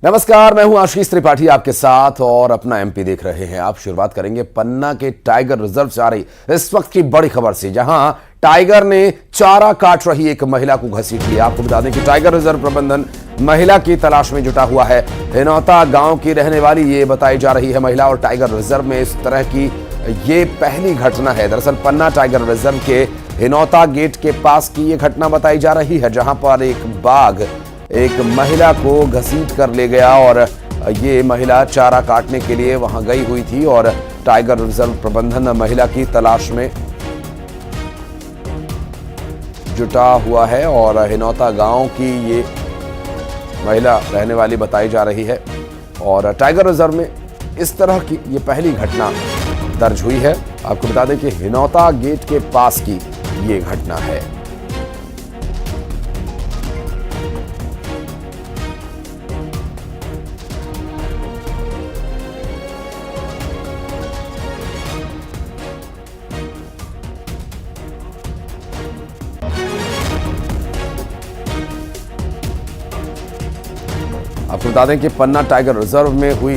नमस्कार, मैं हूं आशीष त्रिपाठी आपके साथ और अपना एमपी देख रहे हैं आप। शुरुआत करेंगे पन्ना के टाइगर रिजर्व से आ रही इस वक्त की बड़ी खबर से, जहां टाइगर ने चारा काट रही एक महिला को घसीट लिया। आपको बता दें कि टाइगर रिजर्व प्रबंधन महिला की तलाश में जुटा हुआ है। हिनौता गांव की रहने वाली ये बताई जा रही है महिला, और टाइगर रिजर्व में इस तरह की ये पहली घटना है। दरअसल पन्ना टाइगर रिजर्व के हिनौता गेट के पास की ये घटना बताई जा रही है, जहां पर एक बाघ एक महिला को घसीट कर ले गया, और ये महिला चारा काटने के लिए वहां गई हुई थी। और टाइगर रिजर्व प्रबंधन महिला की तलाश में जुटा हुआ है, और हिनौता गांव की ये महिला रहने वाली बताई जा रही है। और टाइगर रिजर्व में इस तरह की ये पहली घटना दर्ज हुई है। आपको बता दें कि हिनौता गेट के पास की ये घटना है। आपको बता दें कि पन्ना टाइगर रिजर्व में हुई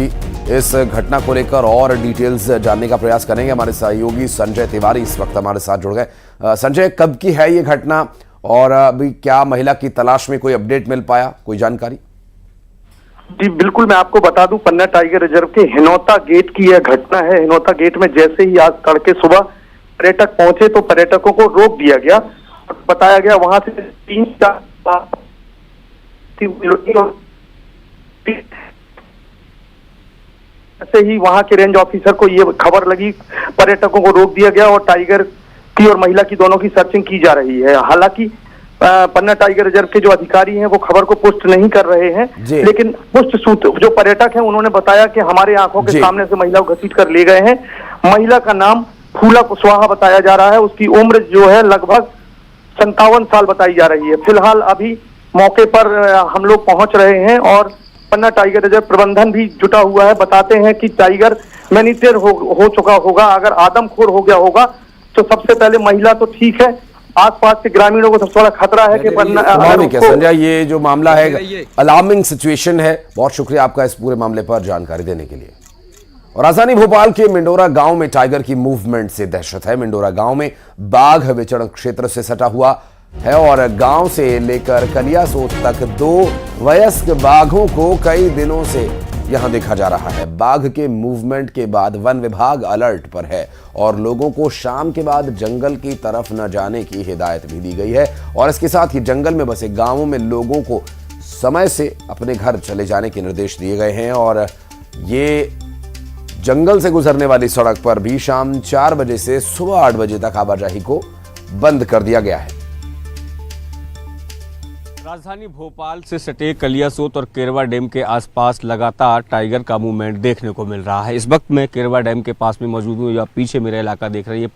इस घटना को लेकर और डिटेल्स जानने का प्रयास करेंगे। हमारे सहयोगी संजय तिवारी इस वक्त हमारे साथ जुड़ गए। संजय, कब की है ये घटना, और अभी क्या महिला की तलाश में कोई अपडेट मिल पाया, कोई जानकारी? जी बिल्कुल, मैं आपको बता दूं, पन्ना टाइगर रिजर्व के हिनौता गेट की यह घटना है। हिनौता गेट में जैसे ही आज तड़के सुबह पर्यटक पहुंचे तो पर्यटकों को रोक दिया गया और बताया गया वहां से 3-4 ऐसे ही वहां के रेंज ऑफिसर को ये खबर लगी, पर्यटकों को रोक दिया गया और टाइगर की और महिला की दोनों की सर्चिंग की जा रही है। हालांकि पन्ना टाइगर रिजर्व के जो अधिकारी हैं वो खबर को पुष्ट नहीं कर रहे हैं, लेकिन पुष्ट सूत्र जो पर्यटक हैं उन्होंने बताया कि हमारे आंखों के सामने से महिला को घसीट कर ले गए हैं। महिला का नाम फूला कुशवाहा बताया जा रहा है। उसकी उम्र जो है लगभग 57 साल बताई जा रही है। फिलहाल अभी मौके पर हम लोग पहुंच रहे हैं और पन्ना टाइगर रिजर्व प्रबंधन भी जुटा हुआ है। बताते हैं कि टाइगर मैनीटेर हो चुका होगा, अगर आदमखोर हो गया होगा तो सबसे पहले महिला तो ठीक है, आसपास के ग्रामीणों को सबसे बड़ा खतरा है कि पन्ना संजय, ये जो मामला है अलार्मिंग सिचुएशन है। बहुत शुक्रिया आपका इस पूरे मामले पर जानकारी देने के लिए। और राजधानी भोपाल के मिंडोरा गांव में टाइगर की मूवमेंट से दहशत है। मिंडोरा गांव में बाघ विचरण क्षेत्र से सटा हुआ है, और गांव से लेकर कलियासोत तक 2 वयस्क बाघों को कई दिनों से यहां देखा जा रहा है। बाघ के मूवमेंट के बाद वन विभाग अलर्ट पर है और लोगों को शाम के बाद जंगल की तरफ न जाने की हिदायत भी दी गई है। और इसके साथ ही जंगल में बसे गांवों में लोगों को समय से अपने घर चले जाने के निर्देश दिए गए हैं। और ये जंगल से गुजरने वाली सड़क पर भी शाम 4 बजे से सुबह 8 बजे तक आवाजाही को बंद कर दिया गया है। राजधानी भोपाल से सटे कलियासोत और केरवा डैम के आसपास लगातार टाइगर का मूवमेंट देखने को मिल रहा है। इस वक्त मैं केरवा डैम के पास में मौजूद हूँ। या पीछे मेरा इलाका देख रही है,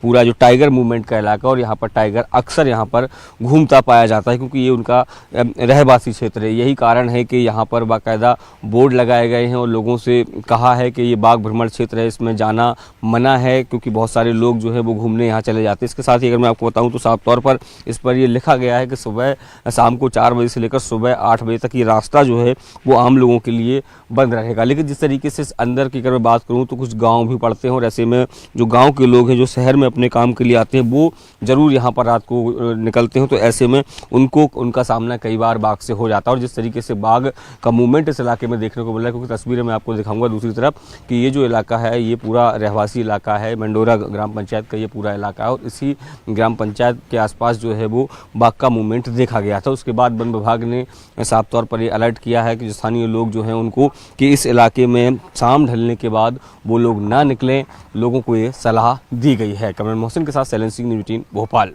पूरा जो टाइगर मूवमेंट का इलाका, और यहाँ पर टाइगर अक्सर यहाँ पर घूमता पाया जाता है क्योंकि ये उनका रहवासी क्षेत्र है। यही कारण है कि यहाँ पर बाकायदा बोर्ड लगाए गए हैं और लोगों से कहा है कि ये बाघ भ्रमण क्षेत्र है, इसमें जाना मना है, क्योंकि बहुत सारे लोग जो है वो घूमने यहाँ चले जाते हैं। इसके साथ ही अगर मैं आपको बताऊँ तो साफ तौर पर इस पर यह लिखा गया है कि सुबह शाम को 4 बजे से लेकर सुबह 8 बजे तक ये रास्ता जो है वो आम लोगों के लिए बंद रहेगा। लेकिन जिस तरीके से अंदर की अगर मैं बात करूं तो कुछ गांव भी पड़ते हैं, और ऐसे में जो गांव के लोग हैं जो शहर में अपने काम के लिए आते हैं वो ज़रूर यहाँ पर रात को निकलते हैं, तो ऐसे में उनका सामना कई बार बाघ से हो जाता है। और जिस तरीके से बाघ का मूवमेंट इस इलाके में देखने को मिल रहा है, क्योंकि तस्वीरें मैं आपको दिखाऊंगा दूसरी तरफ कि ये जो इलाका है ये पूरा रहवासी इलाका है, मंडोरा ग्राम पंचायत का ये पूरा इलाका है, और इसी ग्राम पंचायत के आसपास जो है वो बाघ का मूवमेंट देखा गया था। उसके बाद वन विभाग ने साफ तौर पर ये अलर्ट किया है कि स्थानीय लोग जो हैं उनको कि इस इलाके में शाम ढलने के बाद वो लोग ना निकलें, लोगों को ये सलाह दी गई है। कैमरामैन मोहसिन के साथ शैलेंद्र सिंह, न्यूज़ 18 भोपाल।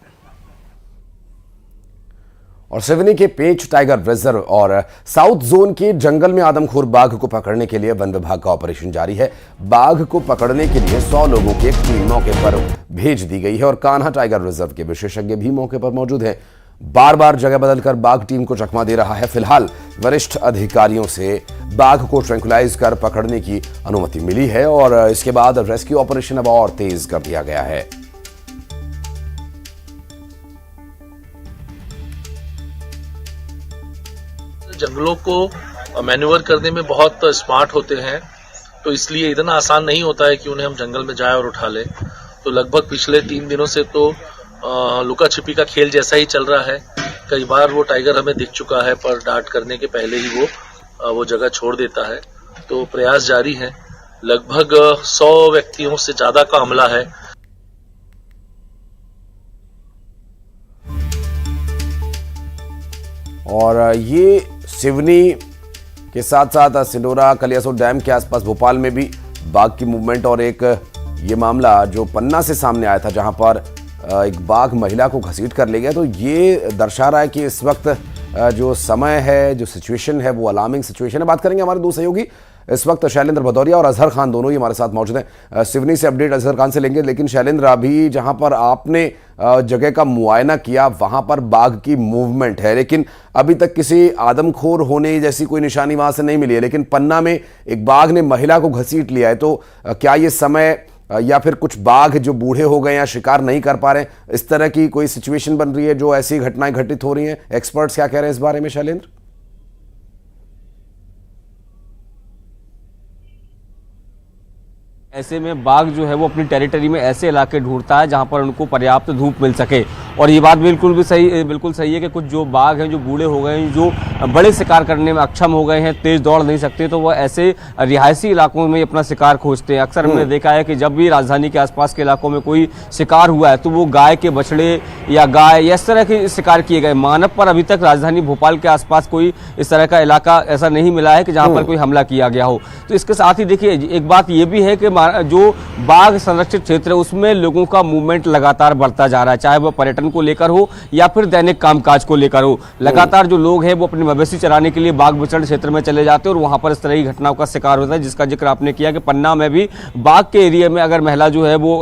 और सिवनी के पेंच टाइगर रिजर्व और साउथ जोन के जंगल में आदमखोर बाघ को पकड़ने के लिए वन विभाग का ऑपरेशन जारी है। बाघ को पकड़ने के लिए 100 लोगों की एक टीम मौके पर भेज दी गई है, और कान्हा टाइगर रिजर्व के विशेषज्ञ भी मौके पर मौजूद हैं। बार बार जगह बदलकर बाघ टीम को चकमा दे रहा है। फिलहाल वरिष्ठ अधिकारियों से बाघ को ट्रैंकुलाइज कर पकड़ने की अनुमति मिली है, और इसके बाद रेस्क्यू ऑपरेशन अब और तेज कर दिया गया है। जंगलों को मैन्यूवर करने में बहुत स्मार्ट होते हैं, तो इसलिए इतना आसान नहीं होता है कि उन्हें हम जंगल में जाए और उठा लें। तो लगभग पिछले 3 दिनों से तो लुका छिपी का खेल जैसा ही चल रहा है। कई बार वो टाइगर हमें दिख चुका है, पर डार्ट करने के पहले ही वो जगह छोड़ देता है। तो प्रयास जारी है। लगभग 100 व्यक्तियों से ज्यादा का हमला है। और ये सिवनी के साथ साथ सिंडोरा कलियासोत डैम के आसपास भोपाल में भी बाघ की मूवमेंट और एक ये मामला जो पन्ना से सामने आया था जहां पर एक बाघ महिला को घसीट कर ले गया। तो ये दर्शा रहा है कि इस वक्त जो समय है, जो सिचुएशन है, वो अलार्मिंग सिचुएशन है। बात करेंगे हमारे दो सहयोगी इस वक्त शैलेंद्र भदौरिया और अजहर खान, दोनों ही हमारे साथ मौजूद हैं। सिवनी से अपडेट अजहर खान से लेंगे, लेकिन शैलेंद्र, अभी जहां पर आपने जगह का मुआयना किया वहां पर बाघ की मूवमेंट है, लेकिन अभी तक किसी आदमखोर होने जैसी कोई निशानी वहां से नहीं मिली है। लेकिन पन्ना में एक बाघ ने महिला को घसीट लिया है, तो क्या ये समय या फिर कुछ बाघ जो बूढ़े हो गए या शिकार नहीं कर पा रहे, इस तरह की कोई सिचुएशन बन रही है जो ऐसी घटनाएं घटित हो रही हैं? एक्सपर्ट्स क्या कह रहे हैं इस बारे में शैलेंद्र? ऐसे में बाघ जो है वो अपनी टेरिटरी में ऐसे इलाके ढूंढता है जहां पर उनको पर्याप्त धूप मिल सके। और ये बात बिल्कुल सही है कि कुछ जो बाघ हैं जो बूढ़े हो गए हैं, जो बड़े शिकार करने में अक्षम हो गए हैं, तेज दौड़ नहीं सकते, तो वह ऐसे रिहायशी इलाकों में अपना शिकार खोजते हैं। अक्सर हमने देखा है कि जब भी राजधानी के आसपास के इलाकों में कोई शिकार हुआ है तो वो गाय के बछड़े या गाय या इस तरह के शिकार किए गए। मानव पर अभी तक राजधानी भोपाल के आसपास कोई इस तरह का इलाका ऐसा नहीं मिला है कि जहां पर कोई हमला किया गया हो। तो इसके साथ ही देखिए एक बात ये भी है कि जो बाघ संरक्षित क्षेत्र है उसमें लोगों का मूवमेंट लगातार बढ़ता जा रहा है, चाहे वह पर्यटन को लेकर हो या फिर दैनिक कामकाज को लेकर हो। लगातार जो लोग हैं वो अपने मवेशी चराने के लिए बाघ बिचड़ क्षेत्र में चले जाते हैं और वहां पर इस तरह की घटनाओं का शिकार होता है, जिसका जिक्र आपने किया कि पन्ना में भी बाघ के एरिया में अगर महिला जो है वो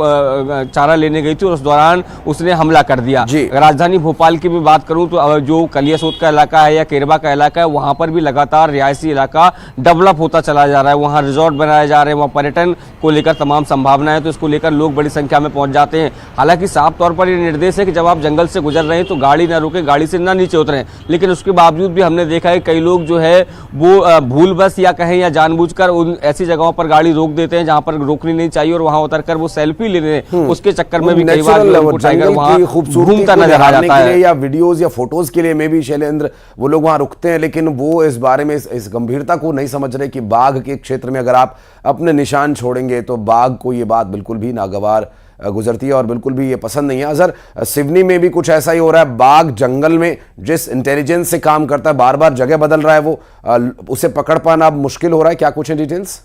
चारा लेने गई थी और उस दौरान उसने हमला कर दिया। राजधानी भोपाल की भी बात करूं तो जो कलियासोत का इलाका है या केरबा का इलाका है, वहां पर भी लगातार रिहायशी इलाका डेवलप होता चला जा रहा है। वहां रिजॉर्ट बनाए जा रहे हैं, वहां पर्यटन को लेकर तमाम संभावना है, तो इसको लेकर लोग बड़ी संख्या में पहुंच जाते हैं। हालांकि साफ तौर पर यह निर्देश है कि जब आप जंगल से गुजर रहे हैं तो गाड़ी ना रोकें, गाड़ी से ना नीचे उतरें। लेकिन उसके बावजूद भी हमने देखा है कई लोग जो है वो भूलवश या कहें या जानबूझकर उन ऐसी जगहों पर गाड़ी रोक देते हैं जहां पर रोकनी नहीं चाहिए और वहां उतरकर वो सेल्फी ले रहे हैं। उसके चक्कर में भी कई बार टाइगर वहां घूमता नजर आ जाता है, या वीडियोज या फोटोज के लिए में भी शैलेंद्र वो लोग वहां रुकते हैं, लेकिन वो इस बारे में इस गंभीरता को नहीं समझ रहे कि बाघ के क्षेत्र में अगर आप अपने निशान छोड़ेंगे तो बाघ को ये बात बिल्कुल भी नागवार गुजरती है और बिल्कुल भी ये पसंद नहीं है। अजहर, सिवनी में भी कुछ ऐसा ही हो रहा है, बाघ जंगल में जिस इंटेलिजेंस से काम करता है, बार बार जगह बदल रहा है, वो उसे पकड़ पाना अब मुश्किल हो रहा है, क्या कुछ है डिटेल्स?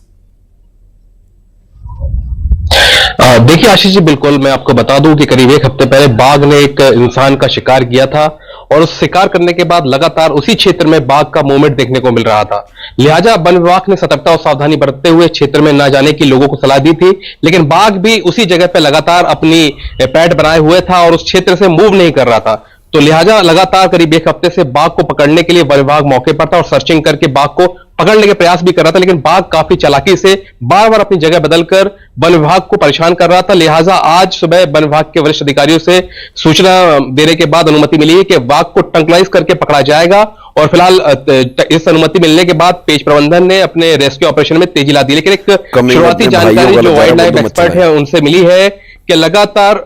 देखिए आशीष जी, बिल्कुल मैं आपको बता दूं कि करीब 1 हफ्ते पहले बाघ ने एक इंसान का शिकार किया था और उस शिकार करने के बाद लगातार उसी क्षेत्र में बाघ का मूवमेंट देखने को मिल रहा था। लिहाजा वन विभाग ने सतर्कता और सावधानी बरतते हुए क्षेत्र में न जाने की लोगों को सलाह दी थी, लेकिन बाघ भी उसी जगह पर लगातार अपनी पैठ बनाए हुए था और उस क्षेत्र से मूव नहीं कर रहा था। तो लिहाजा लगातार करीब 1 हफ्ते से बाघ को पकड़ने के लिए वन विभाग मौके पर था और सर्चिंग करके बाघ को पकड़ने के प्रयास भी कर रहा था, लेकिन बाघ काफी चालाकी से बार बार अपनी जगह बदलकर वन विभाग को परेशान कर रहा था। लिहाजा आज सुबह वन विभाग के वरिष्ठ अधिकारियों से सूचना देने के बाद अनुमति मिली है कि बाघ को ट्रंकलाइज करके पकड़ा जाएगा और फिलहाल इस अनुमति मिलने के बाद पेश प्रबंधन ने अपने रेस्क्यू ऑपरेशन में तेजी ला दी। लेकिन एक शुरुआती जानकारी जो वाइल्ड लाइफ एक्सपर्ट है उनसे मिली है कि लगातार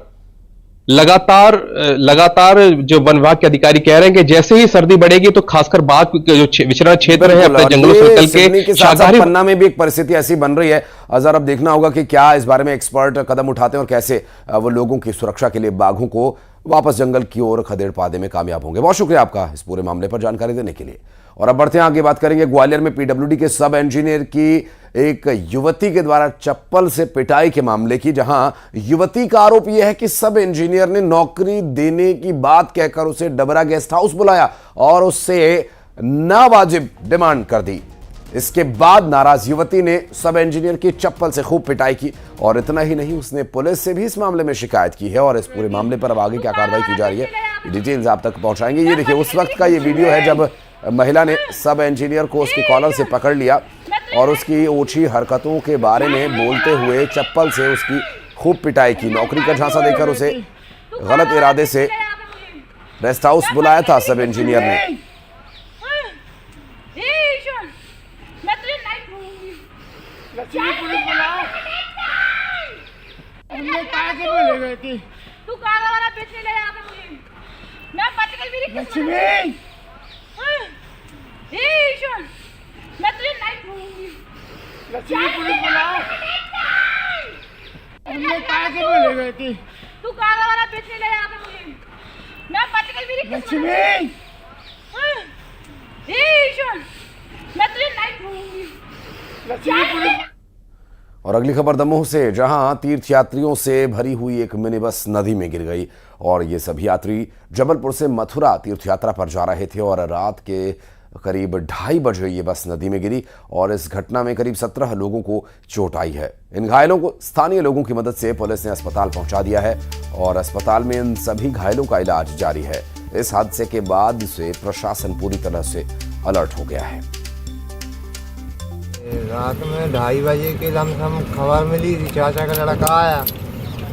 जो वन विभाग के अधिकारी कह रहे हैं कि जैसे ही सर्दी बढ़ेगी तो खासकर बाघ के जो विचरण क्षेत्र है अपने जंगलों से निकल के शाकाहारी पन्ना में भी एक परिस्थिति ऐसी बन रही है। अजहर, अब देखना होगा कि क्या इस बारे में एक्सपर्ट कदम उठाते हैं और कैसे वो लोगों की सुरक्षा के लिए बाघों को वापस जंगल की ओर खदेड़ पाने में कामयाब होंगे। बहुत शुक्रिया आपका इस पूरे मामले पर जानकारी देने के लिए। और अब बढ़ते हैं आगे, बात करेंगे ग्वालियर में पीडब्ल्यूडी के सब इंजीनियर की एक युवती के द्वारा चप्पल से पिटाई के मामले की, जहां युवती का आरोप यह है कि सब इंजीनियर ने नौकरी देने की बात कहकर उसे डबरा गेस्ट हाउस बुलाया और उससे नावाजिब डिमांड कर दी। इसके बाद नाराज युवती ने सब इंजीनियर की चप्पल से खूब पिटाई की और इतना ही नहीं, उसने पुलिस से भी इस मामले में शिकायत की है। और इस पूरे मामले पर अब आगे क्या कार्रवाई की जा रही है, डिटेल्स आप तक पहुंचाएंगे। ये देखिए उस वक्त का ये वीडियो है जब महिला ने सब इंजीनियर को उसके कॉलर से पकड़ लिया और उसकी ओछी हरकतों के बारे में बोलते हुए चप्पल से उसकी खूब पिटाई की। नौकरी का झांसा देकर उसे गलत इरादे से रेस्ट हाउस बुलाया था सब इंजीनियर ने। ले गई थी। तू काला वाला बेचने ले आया था मुझे। मैं बच गई मेरी लक्ष्मी ईश्वर, मैं तुझे नहीं छोड़ूंगी। लक्ष्मी पुलिस बुलाओ। हमने कहा कि वो ले गई थी। तू काला वाला बेचने ले आया था मुझे। मैं बच गई मेरी लक्ष्मी ईश्वर, मैं तुझे नहीं छोड़ूंगी। लक्ष्मी पुलिस। और अगली खबर दमोह से, जहां तीर्थयात्रियों से भरी हुई एक मिनी बस नदी में गिर गई और ये सभी यात्री जबलपुर से मथुरा तीर्थयात्रा पर जा रहे थे और रात के करीब 2:30 बजे ये बस नदी में गिरी और इस घटना में करीब 17 लोगों को चोट आई है। इन घायलों को स्थानीय लोगों की मदद से पुलिस ने अस्पताल पहुंचा दिया है और अस्पताल में इन सभी घायलों का इलाज जारी है। इस हादसे के बाद से प्रशासन पूरी तरह से अलर्ट हो गया है। रात में 2:30 बजे के लमसम खबर मिली थी, चाचा का लड़का आया।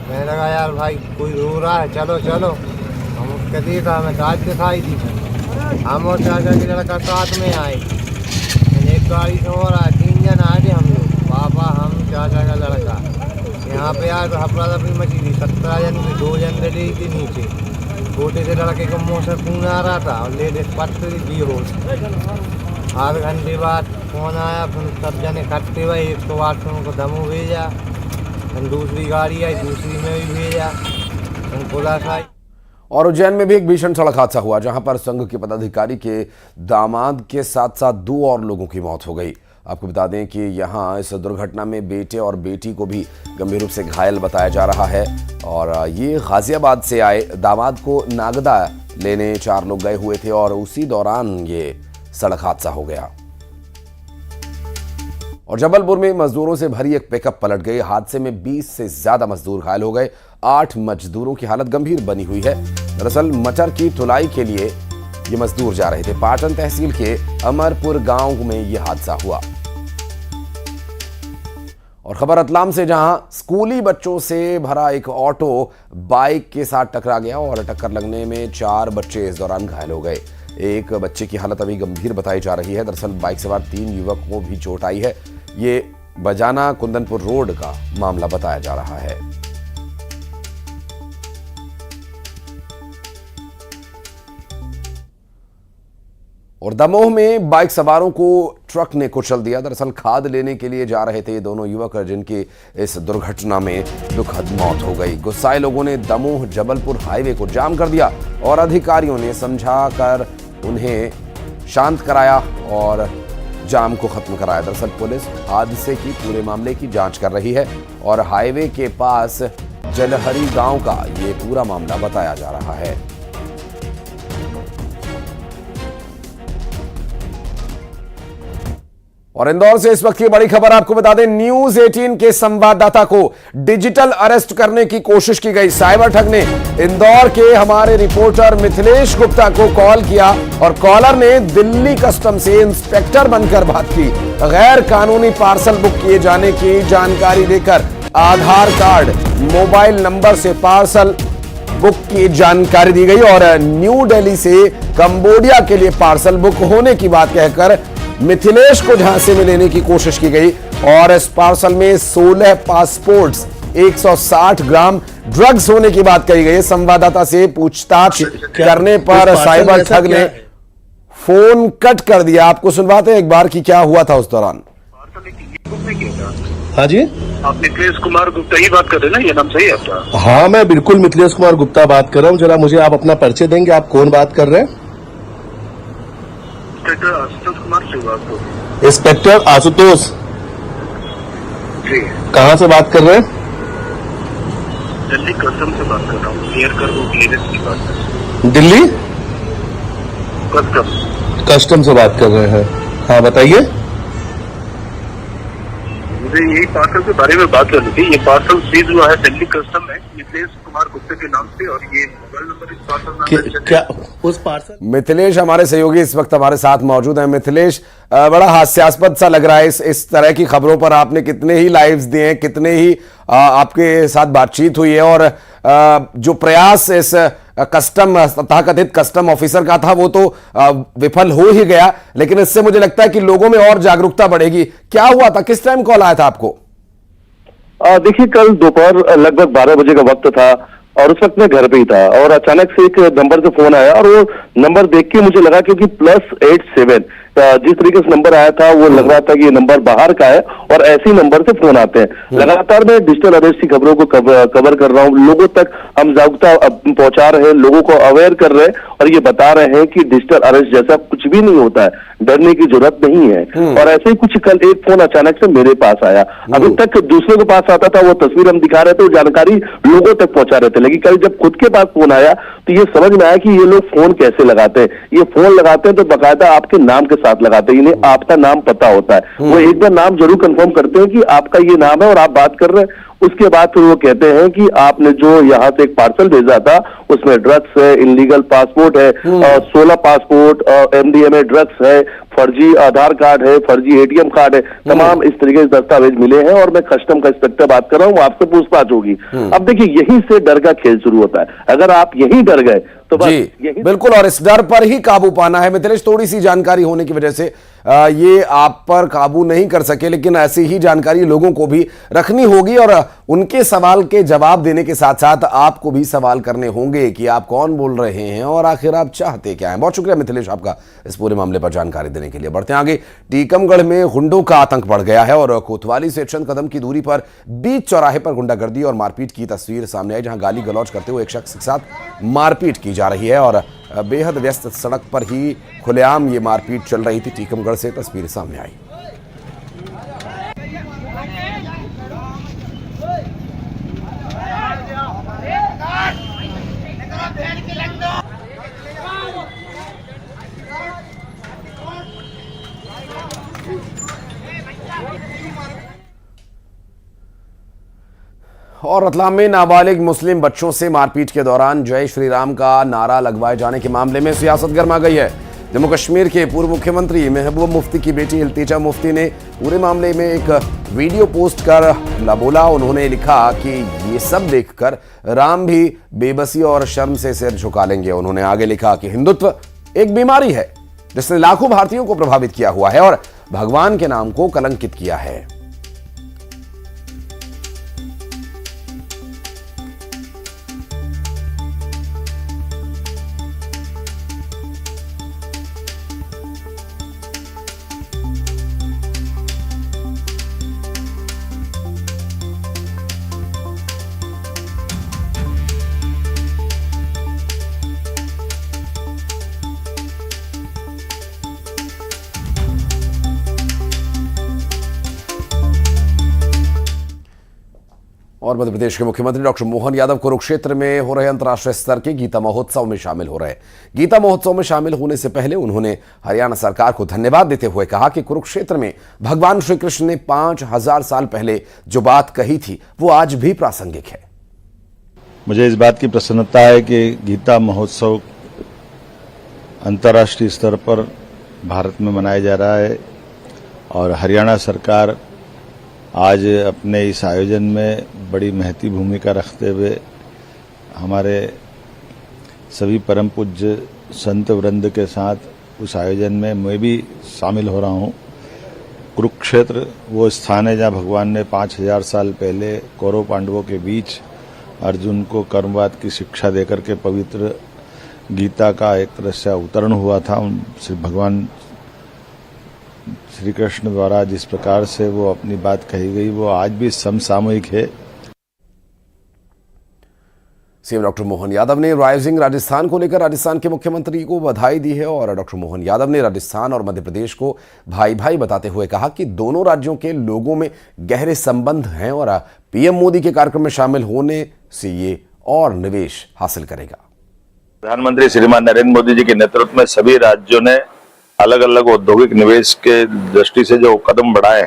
मैंने लगा यार भाई कोई रो रहा है, चलो चलो। हम उसके देखा, हमें गाज दिखाई दी। हम और चाचा के लड़का साथ में आए। एक गाड़ी से हो रहा है, 3 जन आए थे हम लोग, पापा हम चाचा का लड़का। यहाँ पे आए तो हफड़ा दफड़ी मची थी। 17 जन में 2 जन डले थे नीचे। छोटे से लड़के को मुँह से खून आ रहा था और लेडीज पत्थरी भी हो। आधे घंटे बाद फोन आया, फिर सब जने इकट्ठे हुए। 108 में उनको दमोह भेजा, फिर दूसरी गाड़ी आई, दूसरी में भी भेजा, फिर पुलिस आई। और उज्जैन में भी एक भीषण सड़क हादसा हुआ, जहां पर संघ के पदाधिकारी के दामाद के साथ साथ 2 और लोगों की मौत हो गई। आपको बता दें कि यहां इस दुर्घटना में बेटे और बेटी को भी गंभीर रूप से घायल बताया जा रहा है और ये गाजियाबाद से आए दामाद को नागदा लेने 4 लोग गए हुए थे और उसी दौरान ये सड़क हादसा हो गया। और जबलपुर में मजदूरों से भरी एक पिकअप पलट गई। हादसे में 20 से ज्यादा मजदूर घायल हो गए। 8 मजदूरों की हालत गंभीर बनी हुई है। दरअसल मटर की तुलाई के लिए ये मजदूर जा रहे थे। पाटन तहसील के अमरपुर गांव में यह हादसा हुआ। और खबर रतलाम से, जहां स्कूली बच्चों से भरा एक ऑटो बाइक के साथ टकरा गया और टक्कर लगने में 4 बच्चे इस दौरान घायल हो गए। एक बच्चे की हालत अभी गंभीर बताई जा रही है। दरअसल बाइक सवार 3 युवकों को भी चोट आई है। ये बजाना कुंदनपुर रोड का मामला बताया जा रहा है। और दमोह में बाइक सवारों को ट्रक ने कुचल दिया। दरअसल खाद लेने के लिए जा रहे थे ये दोनों युवक, जिनकी इस दुर्घटना में दुखद मौत हो गई। गुस्साए लोगों ने दमोह जबलपुर हाईवे को जाम कर दिया और अधिकारियों ने समझाकर उन्हें शांत कराया और जाम को खत्म कराया। दरअसल पुलिस हादसे की पूरे मामले की जांच कर रही है और हाईवे के पास जलहरी गांव का ये पूरा मामला बताया जा रहा है। और इंदौर से इस वक्त की बड़ी खबर आपको बता दें, न्यूज 18 के संवाददाता को डिजिटल अरेस्ट करने की कोशिश की गई। साइबर ठग ने इंदौर के हमारे रिपोर्टर मिथिलेश गुप्ता को कॉल किया और कॉलर ने दिल्ली कस्टम से इंस्पेक्टर बनकर बात की। गैर कानूनी पार्सल बुक किए जाने की जानकारी देकर आधार कार्ड, मोबाइल नंबर से पार्सल बुक की जानकारी दी गई और न्यू दिल्ली से कंबोडिया के लिए पार्सल बुक होने की बात कहकर मिथिलेश को झांसे में लेने की कोशिश की गई और इस पार्सल में 16 पासपोर्ट्स, 160 ग्राम ड्रग्स होने की बात कही गई। संवाददाता से पूछताछ करने पर साइबर ठग ने फोन कट कर दिया। आपको सुनवाते हैं एक बार कि क्या हुआ था उस दौरान। हाँ जी, आप मिथिलेश कुमार गुप्ता ही बात कर रहे हैं ना? ये नाम सही है आपका? हाँ मैं बिल्कुल मिथिलेश कुमार गुप्ता बात कर रहा हूँ। जरा मुझे आप अपना परिचय देंगे, आप कौन बात कर रहे हैं? इंस्पेक्टर आशुतोष कुमार से बात करो। इंस्पेक्टर आशुतोष जी, कहाँ से बात कर रहे हैं? दिल्ली कस्टम से बात कर रहा हूँ। क्लियर कर दो, क्लियरेंस की बात है। दिल्ली कस्टम से बात कर रहे हैं। हाँ बताइए। मुझे यही पार्सल के बारे में बात करनी थी। ये पार्सल सीज हुआ है दिल्ली कस्टम में मिथिलेश कुमार गुप्ता के नाम से और ये मोबाइल नंबर इस पार्सल में क्या उस पार्सल? मिथिलेश हमारे सहयोगी इस वक्त हमारे साथ मौजूद हैं। मिथिलेश, बड़ा हास्यास्पद सा लग रहा है इस तरह की खबरों पर आपने कितने ही लाइव्स दिए हैं, कितने ही आपके साथ बातचीत हुई है और जो प्रयास इस कस्टम तथाकथित कस्टम ऑफिसर का था वो तो विफल हो ही गया, लेकिन इससे मुझे लगता है कि लोगों में और जागरूकता बढ़ेगी। क्या हुआ था, किस टाइम कॉल आया था आपको? देखिए कल दोपहर लगभग 12 बजे का वक्त था और उस वक्त मैं घर पे ही था और अचानक से एक नंबर से फोन आया और वो नंबर देख के मुझे लगा क्योंकि +87 जिस तरीके से नंबर आया था वो लग रहा था कि ये नंबर बाहर का है और ऐसे ही नंबर से फोन आते हैं। लगातार मैं डिजिटल अरेस्ट की खबरों को कवर कर रहा हूँ, लोगों तक हम जागरूकता पहुंचा रहे हैं, लोगों को अवेयर कर रहे हैं और ये बता रहे हैं कि डिजिटल अरेस्ट जैसा कुछ भी नहीं होता है, डरने की जरूरत नहीं है। और ऐसे ही कुछ कल एक फोन अचानक से मेरे पास आया, अभी तक दूसरे के पास आता था, वो तस्वीर हम दिखा रहे थे, वो जानकारी लोगों तक पहुंचा रहे थे, लेकिन कल जब खुद के पास फोन आया तो ये समझ में आया कि ये लोग फोन कैसे लगाते हैं। ये फोन लगाते हैं तो बाकायदा आपके नाम के साथ लगाते हैं, इन्हें आपका नाम पता होता है। वो एक बार नाम जरूर कंफर्म करते हैं कि आपका ये नाम है और आप बात कर रहे हैं, उसके बाद फिर वो कहते हैं कि आपने जो यहाँ से एक पार्सल भेजा था उसमें ड्रग्स है, इलीगल पासपोर्ट है, 16 पासपोर्ट, MDMA ड्रग्स है, फर्जी आधार कार्ड है, फर्जी ATM कार्ड है, तमाम इस तरीके से दस्तावेज मिले हैं और मैं कस्टम का इंस्पेक्टर बात कर रहा हूँ, आपसे पूछताछ होगी। अब देखिए यहीं से डर का खेल शुरू होता है, अगर आप यहीं डर गए तो बस यही बिल्कुल, और इस डर पर ही काबू पाना है। मिथिलेश, थोड़ी सी जानकारी होने की वजह से ये आप पर काबू नहीं कर सके, लेकिन ऐसी ही जानकारी लोगों को भी रखनी होगी और उनके सवाल के जवाब देने के साथ साथ आपको भी सवाल करने होंगे कि आप कौन बोल रहे हैं और आखिर आप चाहते क्या हैं। बहुत शुक्रिया मिथिलेश आपका इस पूरे मामले पर जानकारी देने के लिए। बढ़ते हैं आगे। टीकमगढ़ में गुंडों का आतंक बढ़ गया है और कोतवाली से चंद कदम की दूरी पर बीच चौराहे पर गुंडागर्दी और मारपीट की तस्वीर सामने आई, जहां गाली गलौज करते हुए एक शख्स के साथ मारपीट की जा रही है और बेहद व्यस्त सड़क पर ही खुलेआम ये मारपीट चल रही थी। टीकमगढ़ से तस्वीर सामने आई। और रतलाम में नाबालिग मुस्लिम बच्चों से मारपीट के दौरान जय श्री राम का नारा लगवाए जाने के मामले में सियासत गर्मा गई है। जम्मू कश्मीर के पूर्व मुख्यमंत्री महबूब मुफ्ती की बेटी इल्तिजा मुफ्ती ने पूरे मामले में एक वीडियो पोस्ट कर बोला। उन्होंने लिखा कि ये सब देखकर राम भी बेबसी और शर्म से सिर झुका लेंगे। उन्होंने आगे लिखा कि हिंदुत्व एक बीमारी है जिसने लाखों भारतीयों को प्रभावित किया हुआ है और भगवान के नाम को कलंकित किया है। और मध्य प्रदेश के मुख्यमंत्री डॉक्टर मोहन यादव कुरुक्षेत्र में हो रहे अंतर्राष्ट्रीय स्तर के गीता महोत्सव में शामिल हो रहे हैं। गीता महोत्सव में शामिल होने से पहले उन्होंने हरियाणा सरकार को धन्यवाद देते हुए कहा कि कुरुक्षेत्र में भगवान श्री कृष्ण ने 5000 साल पहले जो बात कही थी वो आज भी प्रासंगिक है। मुझे इस बात की प्रसन्नता है कि गीता महोत्सव अंतर्राष्ट्रीय स्तर पर भारत में मनाया जा रहा है और हरियाणा सरकार आज अपने इस आयोजन में बड़ी महती भूमिका रखते हुए हमारे सभी परम पूज्य संत वृंद के साथ उस आयोजन में मैं भी शामिल हो रहा हूं। कुरुक्षेत्र वो स्थान है जहां भगवान ने 5000 साल पहले कौरव पांडवों के बीच अर्जुन को कर्मवाद की शिक्षा देकर के पवित्र गीता का एक तरह से अवतरण हुआ था। भगवान श्री कृष्ण द्वारा जिस प्रकार से वो अपनी बात कही गई वो आज भी समसामयिक है। सीएम डॉक्टर मोहन यादव ने राइजिंग राजस्थान को लेकर राजस्थान के मुख्यमंत्री को बधाई दी है और डॉक्टर मोहन यादव ने राजस्थान और मध्य प्रदेश को भाई भाई बताते हुए कहा कि दोनों राज्यों के लोगों में गहरे संबंध हैं और पीएम मोदी के कार्यक्रम में शामिल होने से ये और निवेश हासिल करेगा। प्रधानमंत्री श्रीमान नरेंद्र मोदी जी के नेतृत्व में सभी राज्यों ने अलग अलग औद्योगिक निवेश के दृष्टि से जो कदम बढ़ाए,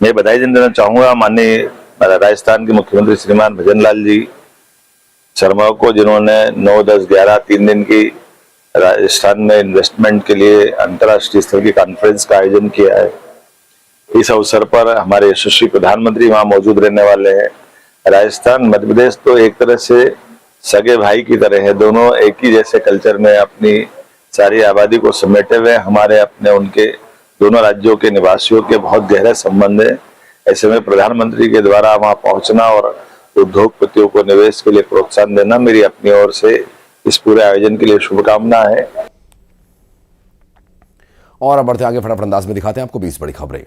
मैं बधाई देना चाहूंगा माननीय राजस्थान के मुख्यमंत्री श्रीमान भजनलाल जी शर्मा को, जिन्होंने 9, 10, 11 3 दिन की राजस्थान में इन्वेस्टमेंट के लिए अंतर्राष्ट्रीय स्तर की कॉन्फ्रेंस का आयोजन किया है। इस अवसर पर हमारे यशस्वी प्रधानमंत्री वहां मौजूद रहने वाले हैं। राजस्थान मध्य प्रदेश तो एक तरह से सगे भाई की तरह है, दोनों एक ही जैसे कल्चर में अपनी सारी आबादी को समेटे हुए हमारे अपने उनके दोनों राज्यों के निवासियों के बहुत गहरे संबंध है। ऐसे में प्रधानमंत्री के द्वारा वहां पहुंचना और उद्योगपतियों को निवेश के लिए प्रोत्साहन देना मेरी अपनी ओर से इस पूरे आयोजन के लिए शुभकामना है। और अब बढ़ते आगे फटाफट अंदाज में दिखाते हैं आपको 20 बड़ी खबरें।